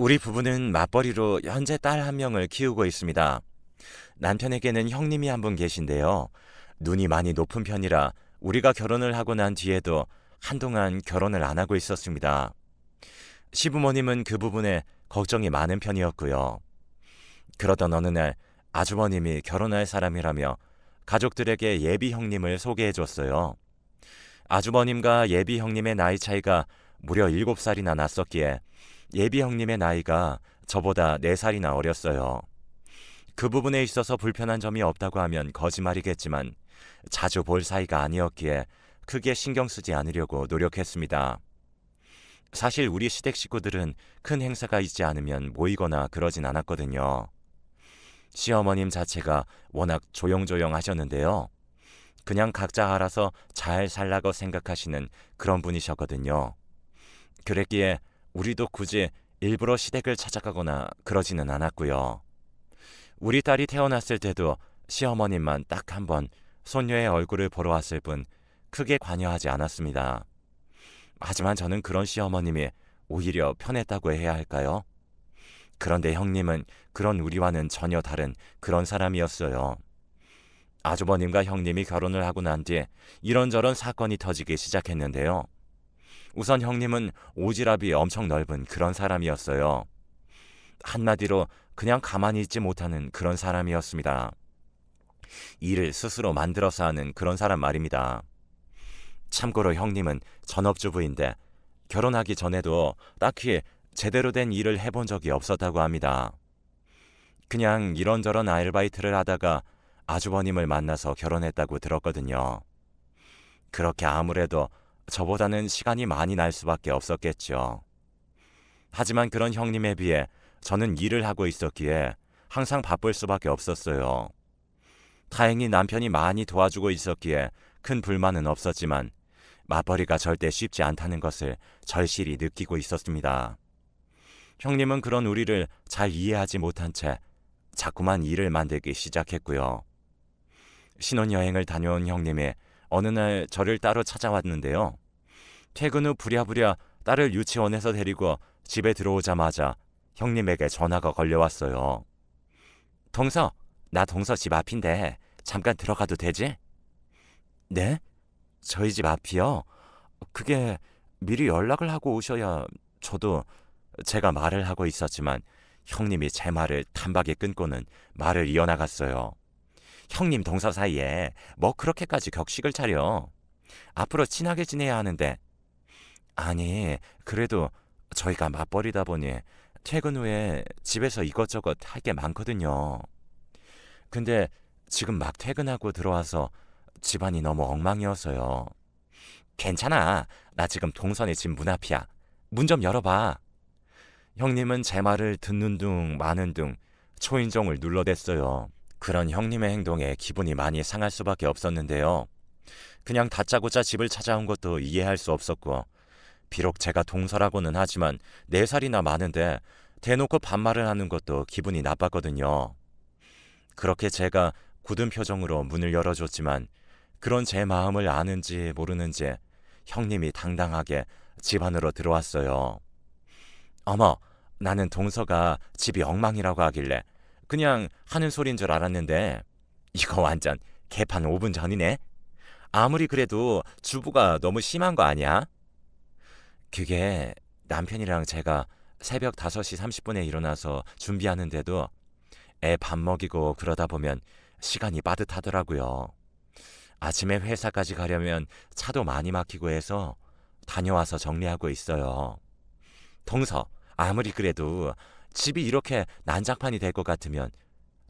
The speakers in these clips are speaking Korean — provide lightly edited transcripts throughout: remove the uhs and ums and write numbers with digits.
우리 부부는 맞벌이로 현재 딸 한 명을 키우고 있습니다. 남편에게는 형님이 한 분 계신데요. 눈이 많이 높은 편이라 우리가 결혼을 하고 난 뒤에도 한동안 결혼을 안 하고 있었습니다. 시부모님은 그 부분에 걱정이 많은 편이었고요. 그러던 어느 날 아주버님이 결혼할 사람이라며 가족들에게 예비 형님을 소개해 줬어요. 아주버님과 예비 형님의 나이 차이가 무려 7살이나 났었기에 예비 형님의 나이가 저보다 4살이나 어렸어요. 그 부분에 있어서 불편한 점이 없다고 하면 거짓말이겠지만 자주 볼 사이가 아니었기에 크게 신경 쓰지 않으려고 노력했습니다. 사실 우리 시댁 식구들은 큰 행사가 있지 않으면 모이거나 그러진 않았거든요. 시어머님 자체가 워낙 조용조용 하셨는데요. 그냥 각자 알아서 잘 살라고 생각하시는 그런 분이셨거든요. 그랬기에 우리도 굳이 일부러 시댁을 찾아가거나 그러지는 않았고요. 우리 딸이 태어났을 때도 시어머님만 딱 한 번 손녀의 얼굴을 보러 왔을 뿐 크게 관여하지 않았습니다. 하지만 저는 그런 시어머님이 오히려 편했다고 해야 할까요? 그런데 형님은 그런 우리와는 전혀 다른 그런 사람이었어요. 아주버님과 형님이 결혼을 하고 난 뒤에 이런저런 사건이 터지기 시작했는데요. 우선 형님은 오지랖이 엄청 넓은 그런 사람이었어요. 한마디로 그냥 가만히 있지 못하는 그런 사람이었습니다. 일을 스스로 만들어서 하는 그런 사람 말입니다. 참고로 형님은 전업주부인데 결혼하기 전에도 딱히 제대로 된 일을 해본 적이 없었다고 합니다. 그냥 이런저런 아르바이트를 하다가 아주버님을 만나서 결혼했다고 들었거든요. 그렇게 아무래도 저보다는 시간이 많이 날 수밖에 없었겠죠. 하지만 그런 형님에 비해 저는 일을 하고 있었기에 항상 바쁠 수밖에 없었어요. 다행히 남편이 많이 도와주고 있었기에 큰 불만은 없었지만 맞벌이가 절대 쉽지 않다는 것을 절실히 느끼고 있었습니다. 형님은 그런 우리를 잘 이해하지 못한 채 자꾸만 일을 만들기 시작했고요. 신혼여행을 다녀온 형님이 어느 날 저를 따로 찾아왔는데요. 퇴근 후 부랴부랴 딸을 유치원에서 데리고 집에 들어오자마자 형님에게 전화가 걸려왔어요. 동서, 나 동서 집 앞인데 잠깐 들어가도 되지? 네? 저희 집 앞이요? 그게 미리 연락을 하고 오셔야 저도 제가 말을 하고 있었지만 형님이 제 말을 단박에 끊고는 말을 이어나갔어요. 형님 동서 사이에 뭐 그렇게까지 격식을 차려. 앞으로 친하게 지내야 하는데. 아니, 그래도 저희가 맞벌이다 보니 퇴근 후에 집에서 이것저것 할 게 많거든요. 근데 지금 막 퇴근하고 들어와서 집안이 너무 엉망이어서요. 괜찮아. 나 지금 동선의 집 문 앞이야. 문 좀 열어봐. 형님은 제 말을 듣는 둥 마는 둥 초인종을 눌러댔어요. 그런 형님의 행동에 기분이 많이 상할 수밖에 없었는데요. 그냥 다짜고짜 집을 찾아온 것도 이해할 수 없었고 비록 제가 동서라고는 하지만 4살이나 많은데 대놓고 반말을 하는 것도 기분이 나빴거든요. 그렇게 제가 굳은 표정으로 문을 열어줬지만 그런 제 마음을 아는지 모르는지 형님이 당당하게 집 안으로 들어왔어요. 어머, 나는 동서가 집이 엉망이라고 하길래 그냥 하는 소린 줄 알았는데 이거 완전 개판 5분 전이네. 아무리 그래도 주부가 너무 심한 거 아니야? 그게 남편이랑 제가 새벽 5시 30분에 일어나서 준비하는데도 애 밥 먹이고 그러다 보면 시간이 빠듯하더라고요. 아침에 회사까지 가려면 차도 많이 막히고 해서 다녀와서 정리하고 있어요. 동서, 아무리 그래도 집이 이렇게 난장판이 될 것 같으면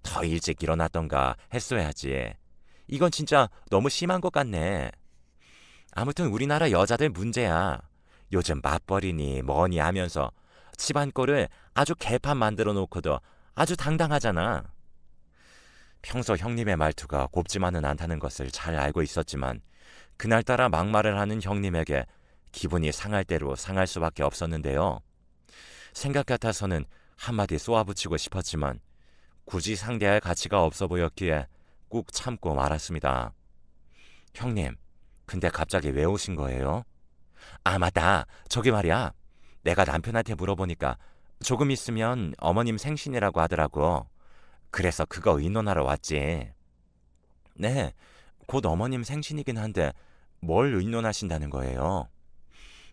더 일찍 일어났던가 했어야지. 이건 진짜 너무 심한 것 같네. 아무튼 우리나라 여자들 문제야. 요즘 맞벌이니 뭐니 하면서 집안 꼴을 아주 개판 만들어 놓고도 아주 당당하잖아. 평소 형님의 말투가 곱지만은 않다는 것을 잘 알고 있었지만 그날따라 막말을 하는 형님에게 기분이 상할 대로 상할 수밖에 없었는데요. 생각 같아서는 한마디 쏘아붙이고 싶었지만 굳이 상대할 가치가 없어 보였기에 꾹 참고 말았습니다. 형님, 근데 갑자기 왜 오신 거예요? 아, 맞다. 저기 말이야. 내가 남편한테 물어보니까 조금 있으면 어머님 생신이라고 하더라고. 그래서 그거 의논하러 왔지. 네, 곧 어머님 생신이긴 한데 뭘 의논하신다는 거예요?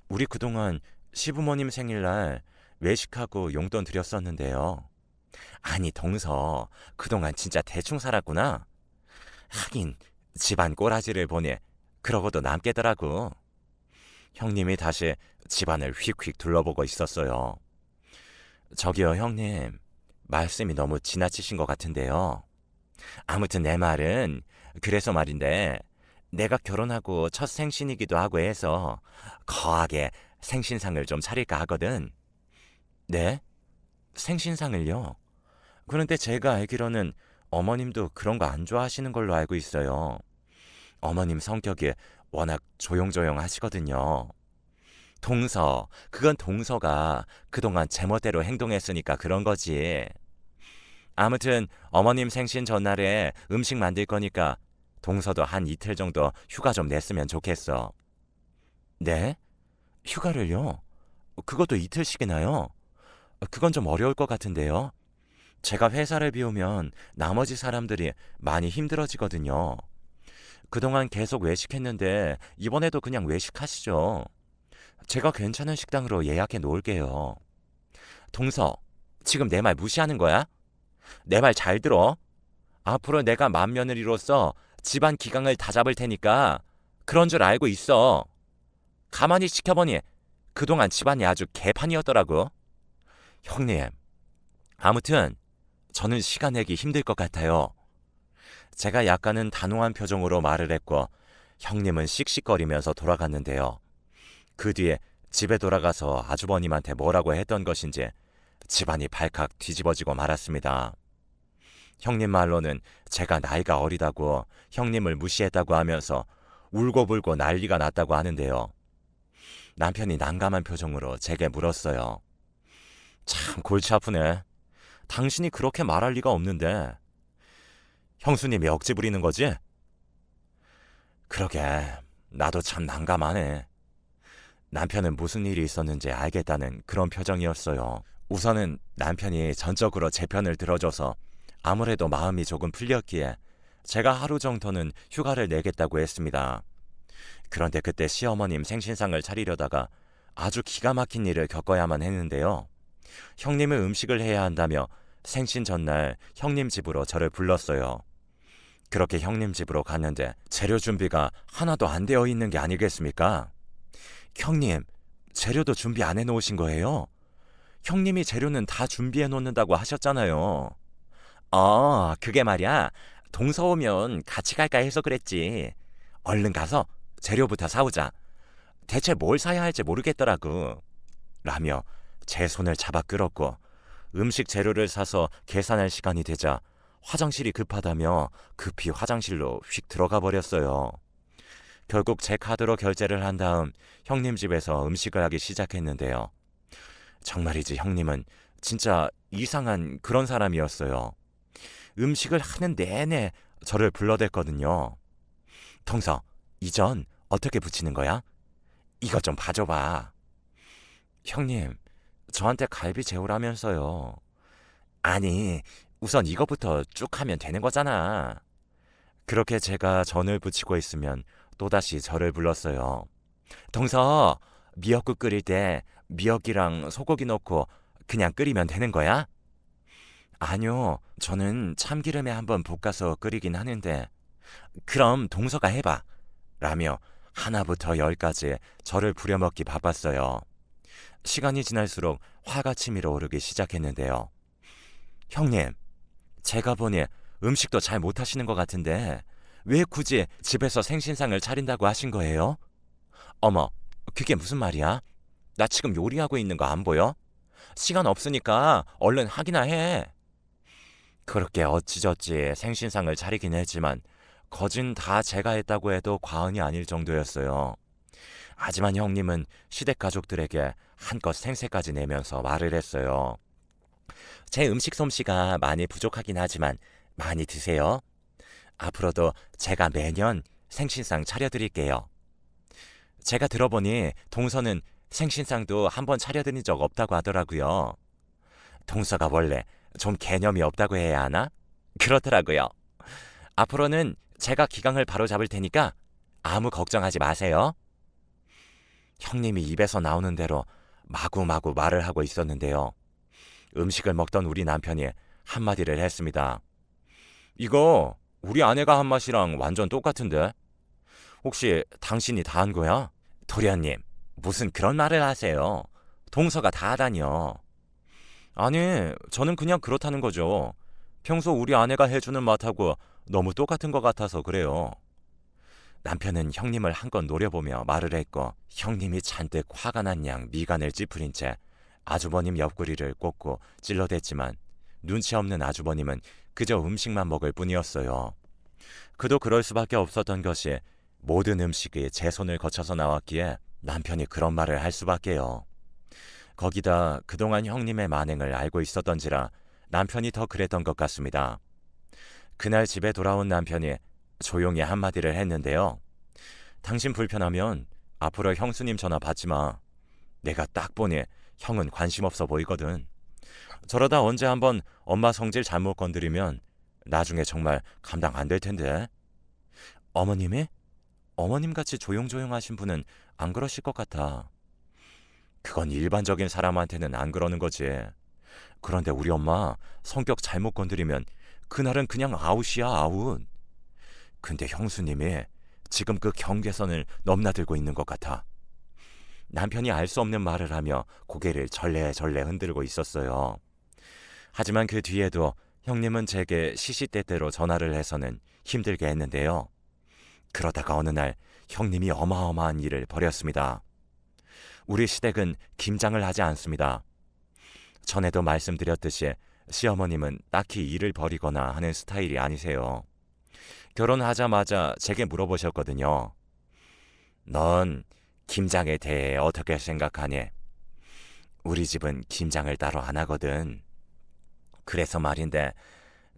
우리 그동안 시부모님 생일날 외식하고 용돈 드렸었는데요. 아니, 동서, 그동안 진짜 대충 살았구나. 하긴 집안 꼬라지를 보니 그러고도 남겠더라고. 형님이 다시 집안을 휙휙 둘러보고 있었어요. 저기요, 형님. 말씀이 너무 지나치신 것 같은데요. 아무튼 내 말은 그래서 말인데 내가 결혼하고 첫 생신이기도 하고 해서 거하게 생신상을 좀 차릴까 하거든. 네? 생신상을요? 그런데 제가 알기로는 어머님도 그런 거 안 좋아하시는 걸로 알고 있어요. 어머님 성격이 워낙 조용조용 하시거든요. 동서, 그건 동서가 그동안 제멋대로 행동했으니까 그런 거지. 아무튼 어머님 생신 전날에 음식 만들 거니까 동서도 한 이틀 정도 휴가 좀 냈으면 좋겠어. 네? 휴가를요? 그것도 이틀씩이나요? 그건 좀 어려울 것 같은데요. 제가 회사를 비우면 나머지 사람들이 많이 힘들어지거든요. 그동안 계속 외식했는데 이번에도 그냥 외식하시죠. 제가 괜찮은 식당으로 예약해 놓을게요. 동서, 지금 내 말 무시하는 거야? 내 말 잘 들어. 앞으로 내가 맏며느리로서 집안 기강을 다 잡을 테니까 그런 줄 알고 있어. 가만히 지켜보니 그동안 집안이 아주 개판이었더라고. 형님, 아무튼 저는 시간 내기 힘들 것 같아요. 제가 약간은 단호한 표정으로 말을 했고 형님은 씩씩거리면서 돌아갔는데요. 그 뒤에 집에 돌아가서 아주버님한테 뭐라고 했던 것인지 집안이 발칵 뒤집어지고 말았습니다. 형님 말로는 제가 나이가 어리다고 형님을 무시했다고 하면서 울고불고 난리가 났다고 하는데요. 남편이 난감한 표정으로 제게 물었어요. 참 골치 아프네. 당신이 그렇게 말할 리가 없는데. 형수님이 억지 부리는 거지? 그러게, 나도 참 난감하네. 남편은 무슨 일이 있었는지 알겠다는 그런 표정이었어요. 우선은 남편이 전적으로 제 편을 들어줘서 아무래도 마음이 조금 풀렸기에 제가 하루 정도는 휴가를 내겠다고 했습니다. 그런데 그때 시어머님 생신상을 차리려다가 아주 기가 막힌 일을 겪어야만 했는데요. 형님은 음식을 해야 한다며 생신 전날 형님 집으로 저를 불렀어요. 그렇게 형님 집으로 갔는데 재료 준비가 하나도 안 되어 있는 게 아니겠습니까? 형님, 재료도 준비 안 해놓으신 거예요? 형님이 재료는 다 준비해 놓는다고 하셨잖아요. 그게 말이야. 동서 오면 같이 갈까 해서 그랬지. 얼른 가서 재료부터 사오자. 대체 뭘 사야 할지 모르겠더라고. 라며 제 손을 잡아 끌었고 음식 재료를 사서 계산할 시간이 되자 화장실이 급하다며 급히 화장실로 휙 들어가 버렸어요. 결국 제 카드로 결제를 한 다음 형님 집에서 음식을 하기 시작했는데요. 정말이지 형님은 진짜 이상한 그런 사람이었어요. 음식을 하는 내내 저를 불러댔거든요. 동서, 이 전 어떻게 붙이는 거야? 이것 좀 봐줘봐. 형님, 저한테 갈비 재우라면서요. 아니, 우선 이것부터 쭉 하면 되는 거잖아. 그렇게 제가 전을 붙이고 있으면 또다시 저를 불렀어요. 동서, 미역국 끓일 때 미역이랑 소고기 넣고 그냥 끓이면 되는 거야? 아니요, 저는 참기름에 한번 볶아서 끓이긴 하는데. 그럼 동서가 해봐. 라며 하나부터 열까지 저를 부려먹기 바빴어요. 시간이 지날수록 화가 치밀어 오르기 시작했는데요. 형님, 제가 보니 음식도 잘 못하시는 것 같은데 왜 굳이 집에서 생신상을 차린다고 하신 거예요? 어머, 그게 무슨 말이야? 나 지금 요리하고 있는 거 안 보여? 시간 없으니까 얼른 하기나 해. 그렇게 어찌저찌 생신상을 차리긴 했지만 거진 다 제가 했다고 해도 과언이 아닐 정도였어요. 하지만 형님은 시댁 가족들에게 한껏 생색까지 내면서 말을 했어요. 제 음식 솜씨가 많이 부족하긴 하지만 많이 드세요. 앞으로도 제가 매년 생신상 차려드릴게요. 제가 들어보니 동서는 생신상도 한번 차려드린 적 없다고 하더라고요. 동서가 원래 좀 개념이 없다고 해야 하나? 그렇더라고요. 앞으로는 제가 기강을 바로잡을 테니까 아무 걱정하지 마세요. 형님이 입에서 나오는 대로 마구마구 말을 하고 있었는데요. 음식을 먹던 우리 남편이 한마디를 했습니다. 이거 우리 아내가 한 맛이랑 완전 똑같은데? 혹시 당신이 다 한 거야? 도련님, 무슨 그런 말을 하세요? 동서가 다 하다니요. 아니, 저는 그냥 그렇다는 거죠. 평소 우리 아내가 해주는 맛하고 너무 똑같은 것 같아서 그래요. 남편은 형님을 한껏 노려보며 말을 했고 형님이 잔뜩 화가 난 양 미간을 찌푸린 채 아주버님 옆구리를 꽂고 찔러댔지만 눈치 없는 아주버님은 그저 음식만 먹을 뿐이었어요. 그도 그럴 수밖에 없었던 것이 모든 음식이 제 손을 거쳐서 나왔기에 남편이 그런 말을 할 수밖에요. 거기다 그동안 형님의 만행을 알고 있었던지라 남편이 더 그랬던 것 같습니다. 그날 집에 돌아온 남편이 조용히 한마디를 했는데요. 당신 불편하면 앞으로 형수님 전화 받지 마. 내가 딱 보니 형은 관심 없어 보이거든. 저러다 언제 한번 엄마 성질 잘못 건드리면 나중에 정말 감당 안 될 텐데. 어머님이? 어머님같이 조용조용하신 분은 안 그러실 것 같아. 그건 일반적인 사람한테는 안 그러는 거지. 그런데 우리 엄마 성격 잘못 건드리면 그날은 그냥 아웃이야, 아웃. 근데 형수님이 지금 그 경계선을 넘나들고 있는 것 같아. 남편이 알 수 없는 말을 하며 고개를 절레절레 흔들고 있었어요. 하지만 그 뒤에도 형님은 제게 시시때때로 전화를 해서는 힘들게 했는데요. 그러다가 어느 날 형님이 어마어마한 일을 벌였습니다. 우리 시댁은 김장을 하지 않습니다. 전에도 말씀드렸듯이 시어머님은 딱히 일을 벌이거나 하는 스타일이 아니세요. 결혼하자마자 제게 물어보셨거든요. 넌 김장에 대해 어떻게 생각하니? 우리 집은 김장을 따로 안 하거든. 그래서 말인데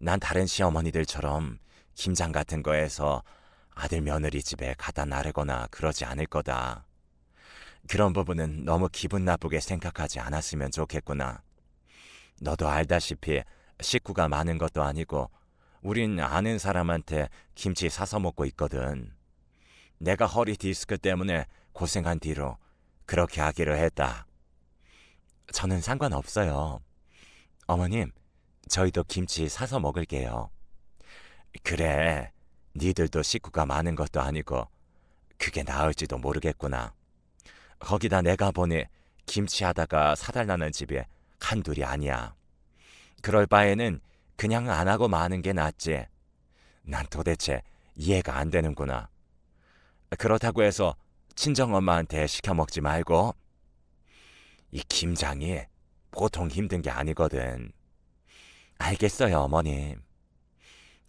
난 다른 시어머니들처럼 김장 같은 거에서 아들 며느리 집에 갖다 나르거나 그러지 않을 거다. 그런 부분은 너무 기분 나쁘게 생각하지 않았으면 좋겠구나. 너도 알다시피 식구가 많은 것도 아니고 우린 아는 사람한테 김치 사서 먹고 있거든. 내가 허리 디스크 때문에 고생한 뒤로 그렇게 하기로 했다. 저는 상관없어요. 어머님, 저희도 김치 사서 먹을게요. 그래, 니들도 식구가 많은 것도 아니고 그게 나을지도 모르겠구나. 거기다 내가 보니 김치 하다가 사달라는 집이 한둘이 아니야. 그럴 바에는 그냥 안 하고 마는 게 낫지. 난 도대체 이해가 안 되는구나. 그렇다고 해서 친정엄마한테 시켜 먹지 말고. 이 김장이 보통 힘든 게 아니거든. 알겠어요, 어머님.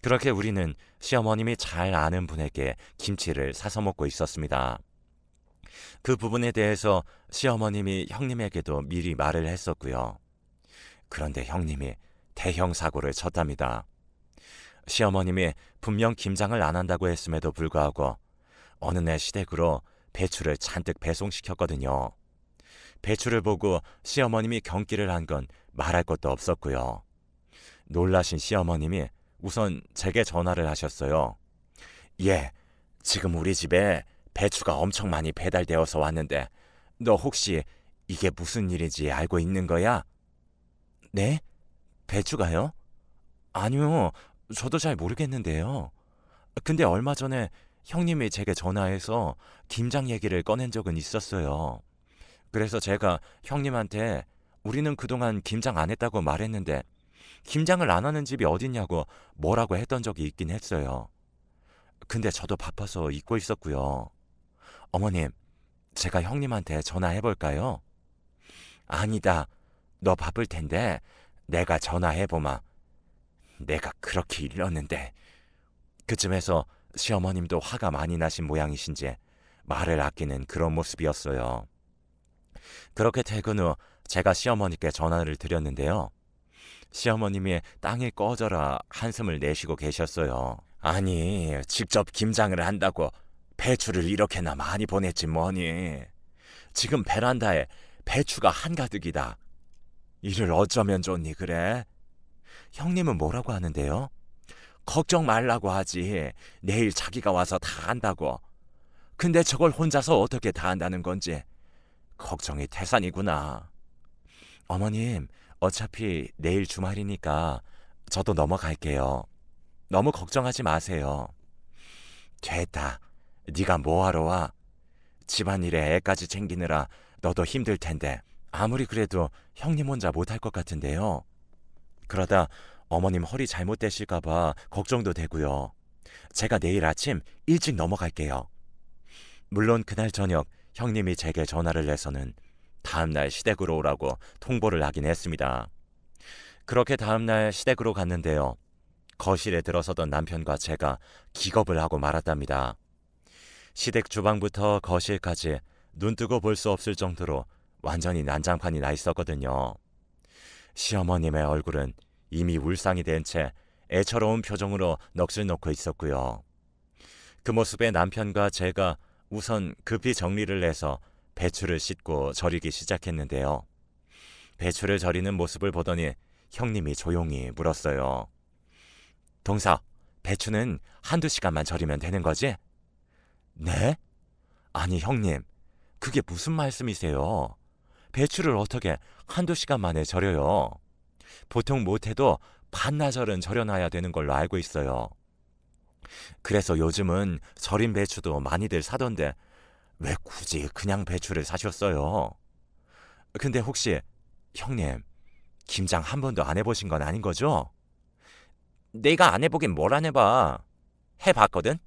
그렇게 우리는 시어머님이 잘 아는 분에게 김치를 사서 먹고 있었습니다. 그 부분에 대해서 시어머님이 형님에게도 미리 말을 했었고요. 그런데 형님이 대형 사고를 쳤답니다. 시어머님이 분명 김장을 안 한다고 했음에도 불구하고 어느 날 시댁으로 배추를 잔뜩 배송시켰거든요. 배추를 보고 시어머님이 경기를 한 건 말할 것도 없었고요. 놀라신 시어머님이 우선 제게 전화를 하셨어요. 예, 지금 우리 집에 배추가 엄청 많이 배달되어서 왔는데 너 혹시 이게 무슨 일인지 알고 있는 거야? 네? 배추가요? 아니요, 저도 잘 모르겠는데요. 근데 얼마 전에 형님이 제게 전화해서 김장 얘기를 꺼낸 적은 있었어요. 그래서 제가 형님한테 우리는 그동안 김장 안 했다고 말했는데 김장을 안 하는 집이 어딨냐고 뭐라고 했던 적이 있긴 했어요. 근데 저도 바빠서 잊고 있었고요. 어머님, 제가 형님한테 전화해볼까요? 아니다. 너 바쁠 텐데 내가 전화해보마. 내가 그렇게 일렀는데. 그쯤에서 시어머님도 화가 많이 나신 모양이신지 말을 아끼는 그런 모습이었어요. 그렇게 퇴근 후 제가 시어머니께 전화를 드렸는데요. 시어머님이 땅에 꺼져라 한숨을 내쉬고 계셨어요. 아니, 직접 김장을 한다고 배추를 이렇게나 많이 보냈지 뭐니. 지금 베란다에 배추가 한가득이다. 일을 어쩌면 좋니 그래? 형님은 뭐라고 하는데요? 걱정 말라고 하지. 내일 자기가 와서 다 한다고. 근데 저걸 혼자서 어떻게 다 한다는 건지 걱정이 태산이구나. 어머님, 어차피 내일 주말이니까 저도 넘어갈게요. 너무 걱정하지 마세요. 됐다. 네가 뭐하러 와? 집안일에 애까지 챙기느라 너도 힘들 텐데 아무리 그래도 형님 혼자 못할 것 같은데요. 그러다 어머님 허리 잘못되실까 봐 걱정도 되고요. 제가 내일 아침 일찍 넘어갈게요. 물론 그날 저녁 형님이 제게 전화를 해서는 다음날 시댁으로 오라고 통보를 하긴 했습니다. 그렇게 다음날 시댁으로 갔는데요. 거실에 들어서던 남편과 제가 기겁을 하고 말았답니다. 시댁 주방부터 거실까지 눈뜨고 볼 수 없을 정도로 완전히 난장판이 나 있었거든요. 시어머님의 얼굴은 이미 울상이 된 채 애처로운 표정으로 넋을 놓고 있었고요. 그 모습에 남편과 제가 우선 급히 정리를 해서 배추를 씻고 절이기 시작했는데요. 배추를 절이는 모습을 보더니 형님이 조용히 물었어요. 동서, 배추는 한두 시간만 절이면 되는 거지? 네? 아니 형님, 그게 무슨 말씀이세요? 배추를 어떻게 한두 시간 만에 절여요? 보통 못해도 반나절은 절여놔야 되는 걸로 알고 있어요. 그래서 요즘은 절인 배추도 많이들 사던데 왜 굳이 그냥 배추를 사셨어요? 근데 혹시 형님, 김장 한 번도 안 해보신 건 아닌 거죠? 내가 안 해보긴 뭘 안 해봐. 해봤거든?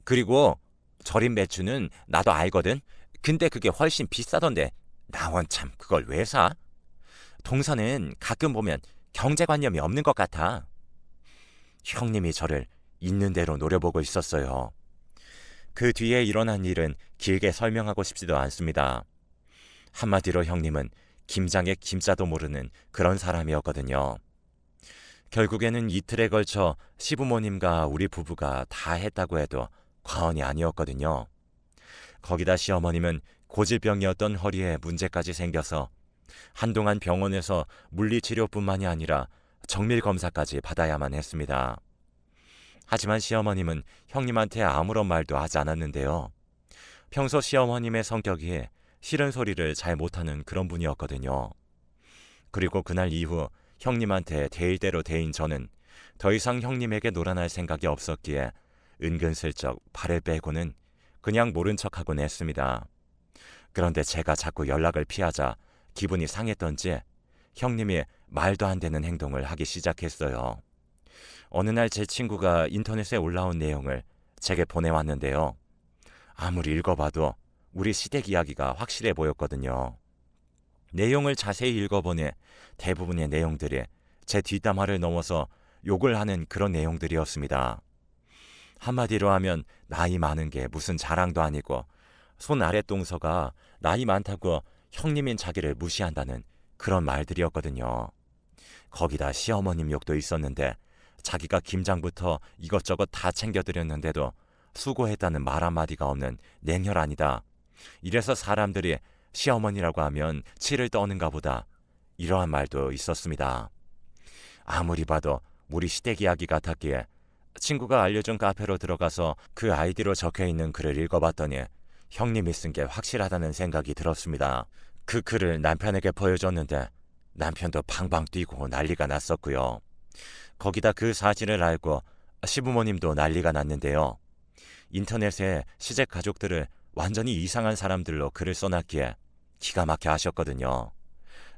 그리고 절인 배추는 나도 알거든? 근데 그게 훨씬 비싸던데 나 원참 그걸 왜 사? 동서는 가끔 보면 경제관념이 없는 것 같아. 형님이 저를 있는 대로 노려보고 있었어요. 그 뒤에 일어난 일은 길게 설명하고 싶지도 않습니다. 한마디로 형님은 김장의 김자도 모르는 그런 사람이었거든요. 결국에는 이틀에 걸쳐 시부모님과 우리 부부가 다 했다고 해도 과언이 아니었거든요. 거기다 시어머님은 고질병이었던 허리에 문제까지 생겨서 한동안 병원에서 물리치료뿐만이 아니라 정밀검사까지 받아야만 했습니다. 하지만 시어머님은 형님한테 아무런 말도 하지 않았는데요. 평소 시어머님의 성격이 싫은 소리를 잘 못하는 그런 분이었거든요. 그리고 그날 이후 형님한테 대일대로 대인 저는 더 이상 형님에게 놀아날 생각이 없었기에 은근슬쩍 발을 빼고는 그냥 모른 척하곤 했습니다. 그런데 제가 자꾸 연락을 피하자 기분이 상했던지 형님이 말도 안 되는 행동을 하기 시작했어요. 어느 날 제 친구가 인터넷에 올라온 내용을 제게 보내왔는데요. 아무리 읽어봐도 우리 시댁 이야기가 확실해 보였거든요. 내용을 자세히 읽어보니 대부분의 내용들이 제 뒷담화를 넘어서 욕을 하는 그런 내용들이었습니다. 한마디로 하면 나이 많은 게 무슨 자랑도 아니고 손 아랫동서가 나이 많다고 형님인 자기를 무시한다는 그런 말들이었거든요. 거기다 시어머님 욕도 있었는데 자기가 김장부터 이것저것 다 챙겨드렸는데도 수고했다는 말 한마디가 없는 냉혈아니다. 이래서 사람들이 시어머니라고 하면 치를 떠는가 보다. 이러한 말도 있었습니다. 아무리 봐도 우리 시댁 이야기 같았기에 친구가 알려준 카페로 들어가서 그 아이디로 적혀있는 글을 읽어봤더니 형님이 쓴 게 확실하다는 생각이 들었습니다. 그 글을 남편에게 보여줬는데 남편도 팡팡 뛰고 난리가 났었고요. 거기다 그 사실을 알고 시부모님도 난리가 났는데요. 인터넷에 시댁 가족들을 완전히 이상한 사람들로 글을 써놨기에 기가 막혀 하셨거든요.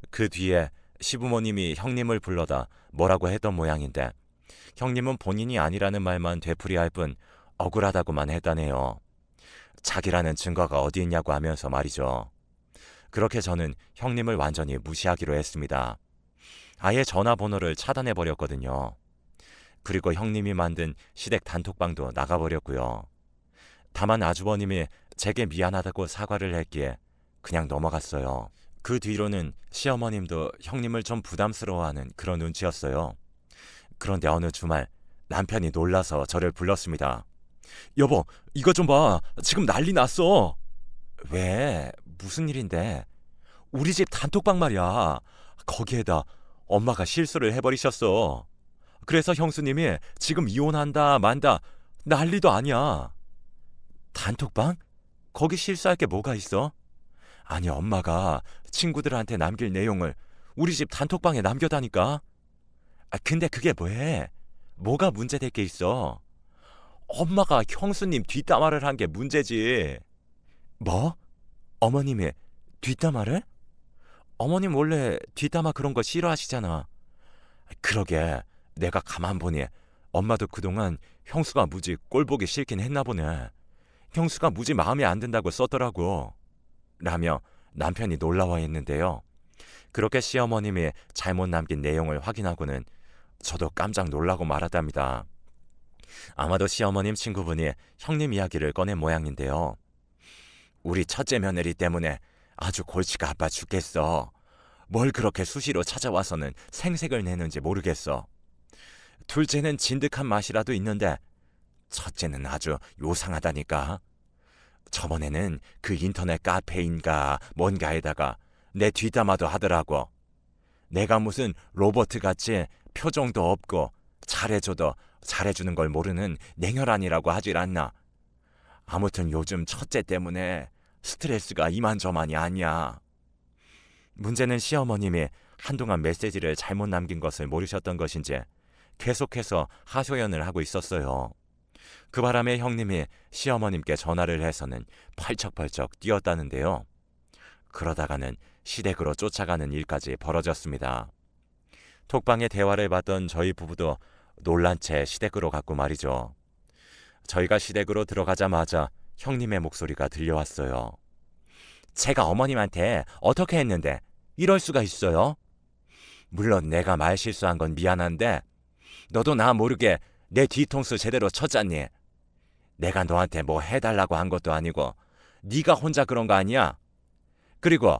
그 뒤에 시부모님이 형님을 불러다 뭐라고 했던 모양인데 형님은 본인이 아니라는 말만 되풀이할 뿐 억울하다고만 했다네요. 자기라는 증거가 어디 있냐고 하면서 말이죠. 그렇게 저는 형님을 완전히 무시하기로 했습니다. 아예 전화번호를 차단해버렸거든요. 그리고 형님이 만든 시댁 단톡방도 나가버렸고요. 다만 아주버님이 제게 미안하다고 사과를 했기에 그냥 넘어갔어요. 그 뒤로는 시어머님도 형님을 좀 부담스러워하는 그런 눈치였어요. 그런데 어느 주말 남편이 놀라서 저를 불렀습니다. 여보, 이거 좀 봐. 지금 난리 났어. 왜? 무슨 일인데? 우리 집 단톡방 말이야. 거기에다 엄마가 실수를 해버리셨어. 그래서 형수님이 지금 이혼한다 만다 난리도 아니야. 단톡방? 거기 실수할 게 뭐가 있어? 아니, 엄마가 친구들한테 남길 내용을 우리 집 단톡방에 남겨다니까. 근데 그게 뭐해? 뭐가 문제될 게 있어? 엄마가 형수님 뒷담화를 한 게 문제지. 뭐? 어머님이 뒷담화를? 어머님 원래 뒷담화 그런 거 싫어하시잖아. 그러게, 내가 가만 보니 엄마도 그동안 형수가 무지 꼴보기 싫긴 했나 보네. 형수가 무지 마음에 안 든다고 썼더라고. 라며 남편이 놀라워했는데요. 그렇게 시어머님이 잘못 남긴 내용을 확인하고는 저도 깜짝 놀라고 말았답니다. 아마도 시어머님 친구분이 형님 이야기를 꺼낸 모양인데요. 우리 첫째 며느리 때문에 아주 골치가 아파 죽겠어. 뭘 그렇게 수시로 찾아와서는 생색을 내는지 모르겠어. 둘째는 진득한 맛이라도 있는데 첫째는 아주 요상하다니까. 저번에는 그 인터넷 카페인가 뭔가에다가 내 뒷담화도 하더라고. 내가 무슨 로버트같이 표정도 없고 잘해줘도 잘해주는 걸 모르는 냉혈한이라고 하질 않나. 아무튼 요즘 첫째 때문에 스트레스가 이만저만이 아니야. 문제는 시어머님이 한동안 메시지를 잘못 남긴 것을 모르셨던 것인지 계속해서 하소연을 하고 있었어요. 그 바람에 형님이 시어머님께 전화를 해서는 펄쩍펄쩍 뛰었다는데요. 그러다가는 시댁으로 쫓아가는 일까지 벌어졌습니다. 톡방의 대화를 봤던 저희 부부도 놀란 채 시댁으로 갔고 말이죠. 저희가 시댁으로 들어가자마자 형님의 목소리가 들려왔어요. 제가 어머님한테 어떻게 했는데 이럴 수가 있어요? 물론 내가 말 실수한 건 미안한데 너도 나 모르게 내 뒤통수 제대로 쳤잖니. 내가 너한테 뭐 해달라고 한 것도 아니고 네가 혼자 그런 거 아니야? 그리고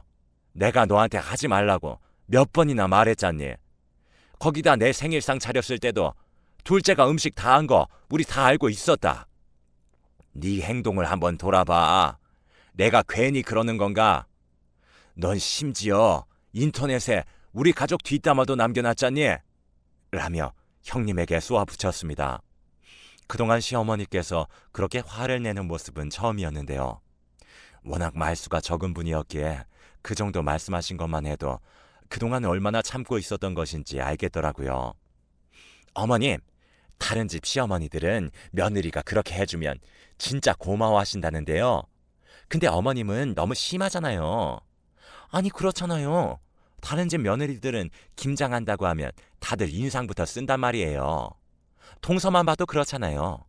내가 너한테 하지 말라고 몇 번이나 말했잖니. 거기다 내 생일상 차렸을 때도 둘째가 음식 다 한 거 우리 다 알고 있었다. 네 행동을 한번 돌아봐. 내가 괜히 그러는 건가? 넌 심지어 인터넷에 우리 가족 뒷담화도 남겨놨잖니? 라며 형님에게 쏘아붙였습니다. 그동안 시어머니께서 그렇게 화를 내는 모습은 처음이었는데요. 워낙 말수가 적은 분이었기에 그 정도 말씀하신 것만 해도 그동안 얼마나 참고 있었던 것인지 알겠더라고요. 어머님, 다른 집 시어머니들은 며느리가 그렇게 해주면 진짜 고마워하신다는데요. 근데 어머님은 너무 심하잖아요. 아니, 그렇잖아요. 다른 집 며느리들은 김장한다고 하면 다들 인상부터 쓴단 말이에요. 동서만 봐도 그렇잖아요.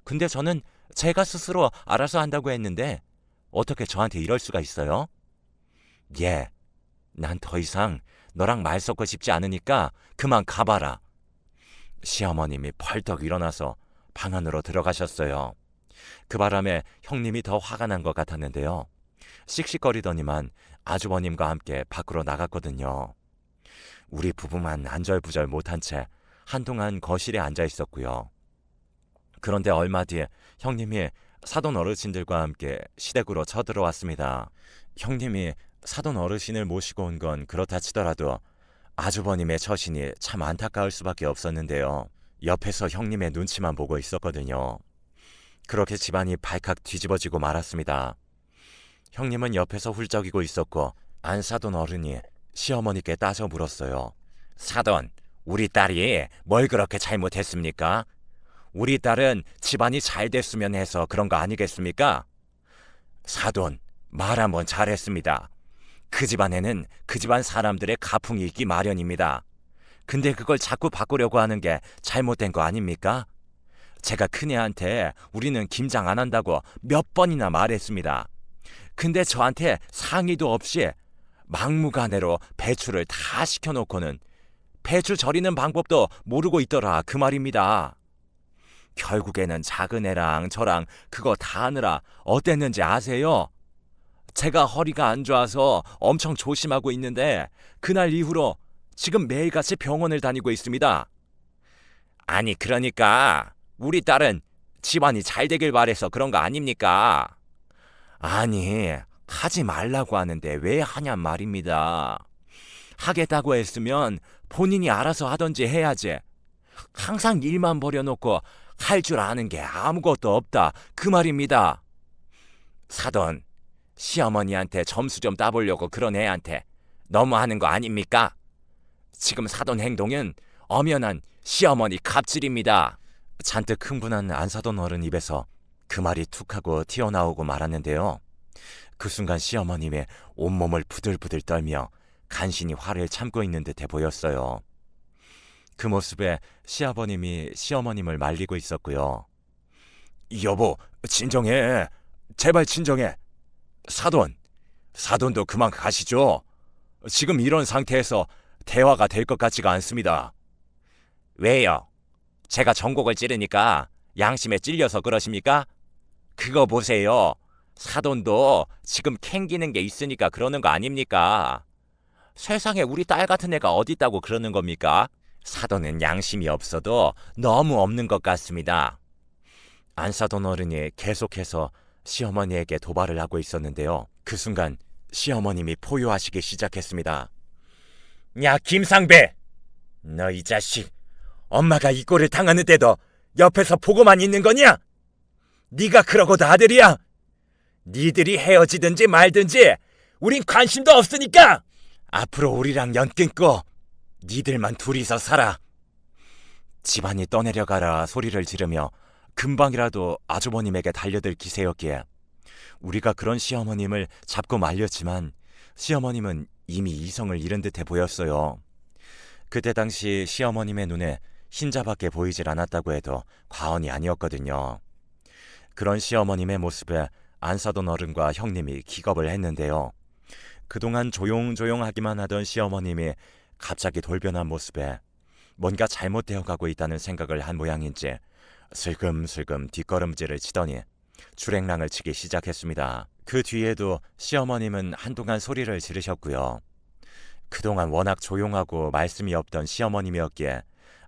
근데 저는 제가 스스로 알아서 한다고 했는데 어떻게 저한테 이럴 수가 있어요? 예, 난 더 이상 너랑 말 섞고 싶지 않으니까 그만 가봐라. 시어머님이 펄떡 일어나서 방 안으로 들어가셨어요. 그 바람에 형님이 더 화가 난 것 같았는데요. 씩씩거리더니만 아주버님과 함께 밖으로 나갔거든요. 우리 부부만 안절부절 못한 채 한동안 거실에 앉아 있었고요. 그런데 얼마 뒤에 형님이 사돈 어르신들과 함께 시댁으로 쳐들어왔습니다. 형님이 사돈 어르신을 모시고 온 건 그렇다 치더라도 아주버님의 처신이 참 안타까울 수밖에 없었는데요. 옆에서 형님의 눈치만 보고 있었거든요. 그렇게 집안이 발칵 뒤집어지고 말았습니다. 형님은 옆에서 훌쩍이고 있었고 안사돈 어른이 시어머니께 따져 물었어요. 사돈, 우리 딸이 뭘 그렇게 잘못했습니까? 우리 딸은 집안이 잘 됐으면 해서 그런 거 아니겠습니까? 사돈, 말 한번 잘했습니다. 그 집안에는 그 집안 사람들의 가풍이 있기 마련입니다. 근데 그걸 자꾸 바꾸려고 하는 게 잘못된 거 아닙니까? 제가 큰애한테 우리는 김장 안 한다고 몇 번이나 말했습니다. 근데 저한테 상의도 없이 막무가내로 배추를 다 시켜놓고는 배추 절이는 방법도 모르고 있더라 그 말입니다. 결국에는 작은 애랑 저랑 그거 다 하느라 어땠는지 아세요? 제가 허리가 안 좋아서 엄청 조심하고 있는데 그날 이후로 지금 매일같이 병원을 다니고 있습니다. 아니, 그러니까 우리 딸은 집안이 잘 되길 바래서 그런 거 아닙니까? 아니, 하지 말라고 하는데 왜 하냔 말입니다. 하겠다고 했으면 본인이 알아서 하던지 해야지. 항상 일만 벌여놓고 할 줄 아는 게 아무것도 없다, 그 말입니다. 사돈, 시어머니한테 점수 좀 따보려고 그런 애한테 너무하는 거 아닙니까? 지금 사돈 행동은 엄연한 시어머니 갑질입니다. 잔뜩 흥분한 안사돈 어른 입에서 그 말이 툭 하고 튀어나오고 말았는데요. 그 순간 시어머님의 온몸을 부들부들 떨며 간신히 화를 참고 있는 듯해 보였어요. 그 모습에 시아버님이 시어머님을 말리고 있었고요. 여보, 진정해. 제발 진정해. 사돈도 그만 가시죠. 지금 이런 상태에서 대화가 될 것 같지가 않습니다. 왜요? 제가 전곡을 찌르니까 양심에 찔려서 그러십니까? 그거 보세요. 사돈도 지금 캥기는 게 있으니까 그러는 거 아닙니까? 세상에 우리 딸 같은 애가 어디 있다고 그러는 겁니까? 사돈은 양심이 없어도 너무 없는 것 같습니다. 안사돈 어른이 계속해서 시어머니에게 도발을 하고 있었는데요. 그 순간 시어머님이 포효하시기 시작했습니다. 야, 김상배! 너 이 자식! 엄마가 이 꼴을 당하는데도 옆에서 보고만 있는 거냐? 네가 그러고도 아들이야? 니들이 헤어지든지 말든지 우린 관심도 없으니까 앞으로 우리랑 연 끊고 니들만 둘이서 살아. 집안이 떠내려가라 소리를 지르며 금방이라도 아주버님에게 달려들 기세였기에 우리가 그런 시어머님을 잡고 말렸지만 시어머님은 이미 이성을 잃은 듯해 보였어요. 그때 당시 시어머님의 눈에 흰자밖에 보이질 않았다고 해도 과언이 아니었거든요. 그런 시어머님의 모습에 안사돈 어른과 형님이 기겁을 했는데요. 그동안 조용조용하기만 하던 시어머님이 갑자기 돌변한 모습에 뭔가 잘못되어 가고 있다는 생각을 한 모양인지 슬금슬금 뒷걸음질을 치더니 주랭랑을 치기 시작했습니다. 그 뒤에도 시어머님은 한동안 소리를 지르셨고요. 그동안 워낙 조용하고 말씀이 없던 시어머님이었기에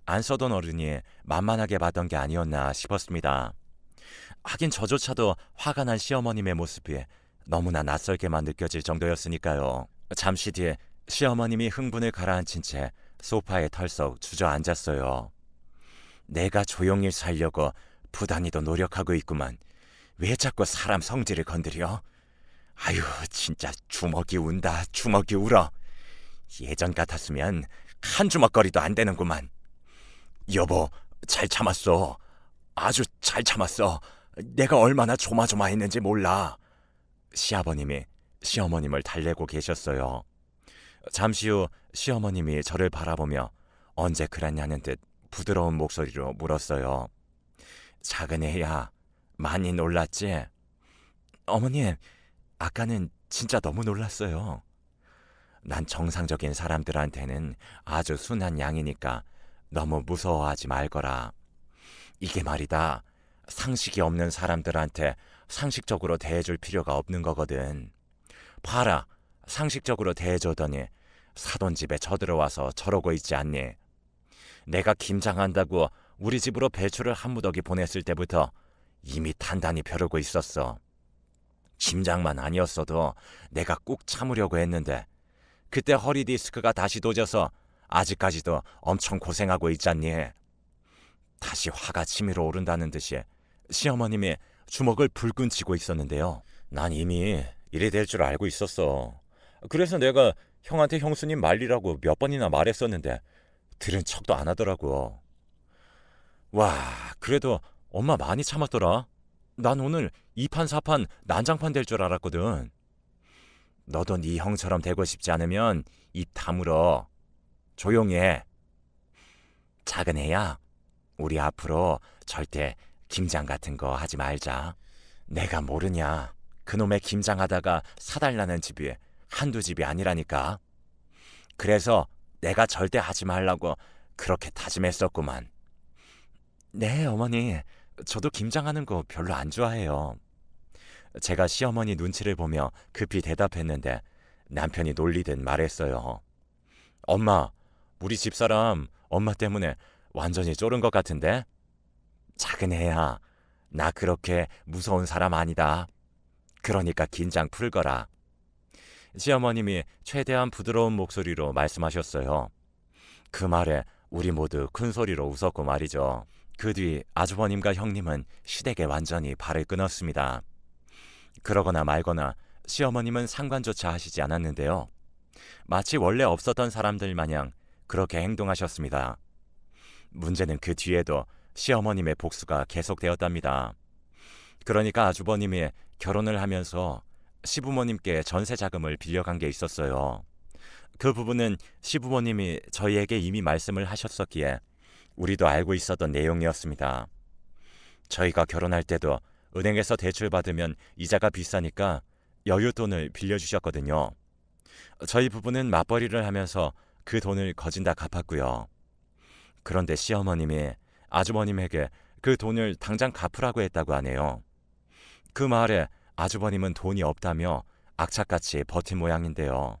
안서돈 어른이 만만하게 봤던 게 아니었나 싶었습니다. 하긴 저조차도 화가 난 시어머님의 모습이 너무나 낯설게만 느껴질 정도였으니까요. 잠시 뒤에 시어머님이 흥분을 가라앉힌 채 소파에 털썩 주저앉았어요. 내가 조용히 살려고 부단히도 노력하고 있구만. 왜 자꾸 사람 성질을 건드려? 아유, 진짜 주먹이 운다, 주먹이 울어. 예전 같았으면 한 주먹거리도 안 되는구만. 여보, 잘 참았어. 아주 잘 참았어. 내가 얼마나 조마조마했는지 몰라. 시아버님이 시어머님을 달래고 계셨어요. 잠시 후 시어머님이 저를 바라보며 언제 그랬냐는 듯 부드러운 목소리로 물었어요. 작은 애야, 많이 놀랐지? 어머님, 아까는 진짜 너무 놀랐어요. 난 정상적인 사람들한테는 아주 순한 양이니까 너무 무서워하지 말거라. 이게 말이다, 상식이 없는 사람들한테 상식적으로 대해줄 필요가 없는 거거든. 봐라, 상식적으로 대해주더니 사돈 집에 쳐들어와서 저러고 있지 않니? 내가 김장한다고 우리 집으로 배추를 한 무더기 보냈을 때부터 이미 단단히 벼르고 있었어. 김장만 아니었어도 내가 꾹 참으려고 했는데 그때 허리 디스크가 다시 도져서 아직까지도 엄청 고생하고 있잖니. 다시 화가 치밀어 오른다는 듯이 시어머님이 주먹을 불끈 쥐고 있었는데요. 난 이미 이래 될 줄 알고 있었어. 그래서 내가 형한테 형수님 말리라고 몇 번이나 말했었는데 들은 척도 안 하더라고. 와, 그래도 엄마 많이 참았더라. 난 오늘 2판 4판 난장판 될 줄 알았거든. 너도 네 형처럼 되고 싶지 않으면 입 다물어. 조용히 해. 작은 애야, 우리 앞으로 절대 김장 같은 거 하지 말자. 내가 모르냐, 그놈의 김장하다가 사달라는 집이 한두 집이 아니라니까. 그래서 내가 절대 하지 말라고 그렇게 다짐했었구만. 네, 어머니. 저도 김장하는 거 별로 안 좋아해요. 제가 시어머니 눈치를 보며 급히 대답했는데 남편이 놀리듯 말했어요. 엄마, 우리 집사람 엄마 때문에 완전히 쫄은 것 같은데? 작은 애야, 나 그렇게 무서운 사람 아니다. 그러니까 긴장 풀거라. 시어머님이 최대한 부드러운 목소리로 말씀하셨어요. 그 말에 우리 모두 큰 소리로 웃었고 말이죠. 그 뒤 아주버님과 형님은 시댁에 완전히 발을 끊었습니다. 그러거나 말거나 시어머님은 상관조차 하시지 않았는데요. 마치 원래 없었던 사람들 마냥 그렇게 행동하셨습니다. 문제는 그 뒤에도 시어머님의 복수가 계속되었답니다. 그러니까 아주버님이 결혼을 하면서 시부모님께 전세 자금을 빌려간 게 있었어요. 그 부분은 시부모님이 저희에게 이미 말씀을 하셨었기에 우리도 알고 있었던 내용이었습니다. 저희가 결혼할 때도 은행에서 대출 받으면 이자가 비싸니까 여윳돈을 빌려주셨거든요. 저희 부부는 맞벌이를 하면서 그 돈을 거진 다 갚았고요. 그런데 시어머님이 아주버님에게 그 돈을 당장 갚으라고 했다고 하네요. 그 말에 아주버님은 돈이 없다며 악착같이 버틴 모양인데요.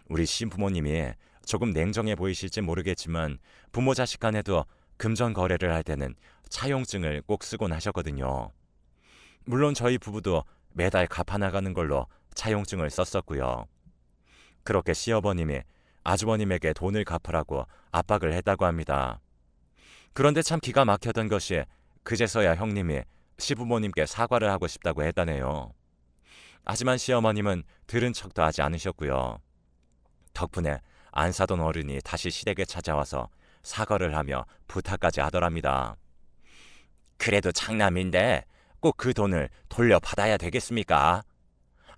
우리 신부모님이 조금 냉정해 보이실지 모르겠지만 부모 자식 간에도 금전 거래를 할 때는 차용증을 꼭 쓰곤 하셨거든요. 물론 저희 부부도 매달 갚아나가는 걸로 차용증을 썼었고요. 그렇게 시어머님이 아주버님에게 돈을 갚으라고 압박을 했다고 합니다. 그런데 참 기가 막혔던 것이 그제서야 형님이 시부모님께 사과를 하고 싶다고 했다네요. 하지만 시어머님은 들은 척도 하지 않으셨고요. 덕분에 안 사돈 어른이 다시 시댁에 찾아와서 사과를 하며 부탁까지 하더랍니다. 그래도 장남인데 꼭 그 돈을 돌려받아야 되겠습니까?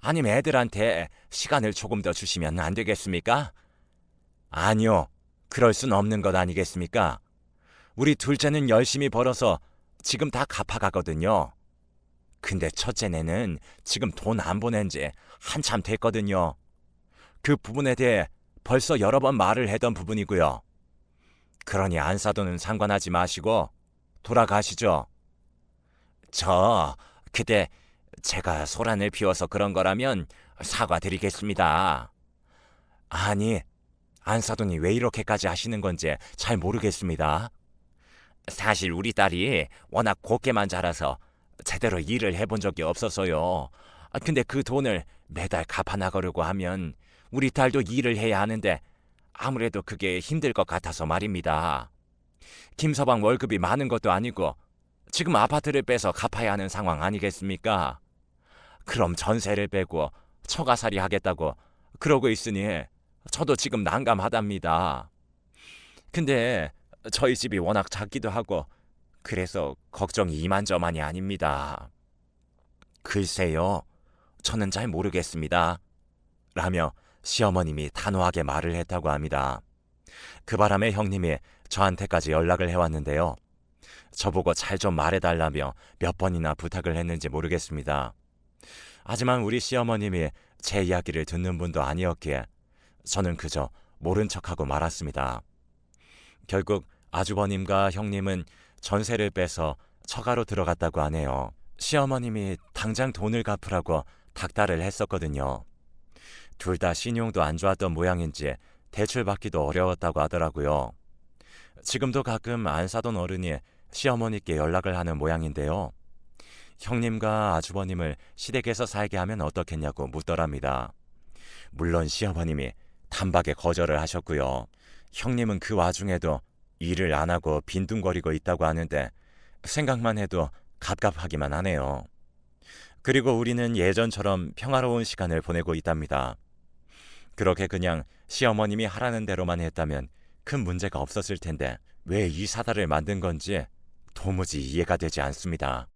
아니면 애들한테 시간을 조금 더 주시면 안 되겠습니까? 아니요, 그럴 순 없는 것 아니겠습니까? 우리 둘째는 열심히 벌어서 지금 다 갚아가거든요. 근데 첫째네는 지금 돈 안 보낸 지 한참 됐거든요. 그 부분에 대해 벌써 여러 번 말을 했던 부분이고요. 그러니 안 사돈은 상관하지 마시고 돌아가시죠. 그때 제가 소란을 피워서 그런 거라면 사과드리겠습니다. 아니, 안 사돈이 왜 이렇게까지 하시는 건지 잘 모르겠습니다. 사실 우리 딸이 워낙 곱게만 자라서 제대로 일을 해본 적이 없어서요. 근데 그 돈을 매달 갚아나가려고 하면 우리 딸도 일을 해야 하는데 아무래도 그게 힘들 것 같아서 말입니다. 김서방 월급이 많은 것도 아니고 지금 아파트를 빼서 갚아야 하는 상황 아니겠습니까? 그럼 전세를 빼고 처가살이 하겠다고 그러고 있으니 저도 지금 난감하답니다. 근데 저희 집이 워낙 작기도 하고 그래서 걱정이 이만저만이 아닙니다. 글쎄요, 저는 잘 모르겠습니다. 라며 시어머님이 단호하게 말을 했다고 합니다. 그 바람에 형님이 저한테까지 연락을 해왔는데요. 저보고 잘 좀 말해달라며 몇 번이나 부탁을 했는지 모르겠습니다. 하지만 우리 시어머님이 제 이야기를 듣는 분도 아니었기에 저는 그저 모른 척하고 말았습니다. 결국 아주버님과 형님은 전세를 빼서 처가로 들어갔다고 하네요. 시어머님이 당장 돈을 갚으라고 닥달을 했었거든요. 둘 다 신용도 안 좋았던 모양인지 대출받기도 어려웠다고 하더라고요. 지금도 가끔 안 사돈 어른이 시어머니께 연락을 하는 모양인데요. 형님과 아주버님을 시댁에서 살게 하면 어떻겠냐고 묻더랍니다. 물론 시어머님이 단박에 거절을 하셨고요. 형님은 그 와중에도 일을 안 하고 빈둥거리고 있다고 하는데 생각만 해도 갑갑하기만 하네요. 그리고 우리는 예전처럼 평화로운 시간을 보내고 있답니다. 그렇게 그냥 시어머님이 하라는 대로만 했다면 큰 문제가 없었을 텐데 왜 이 사달을 만든 건지 도무지 이해가 되지 않습니다.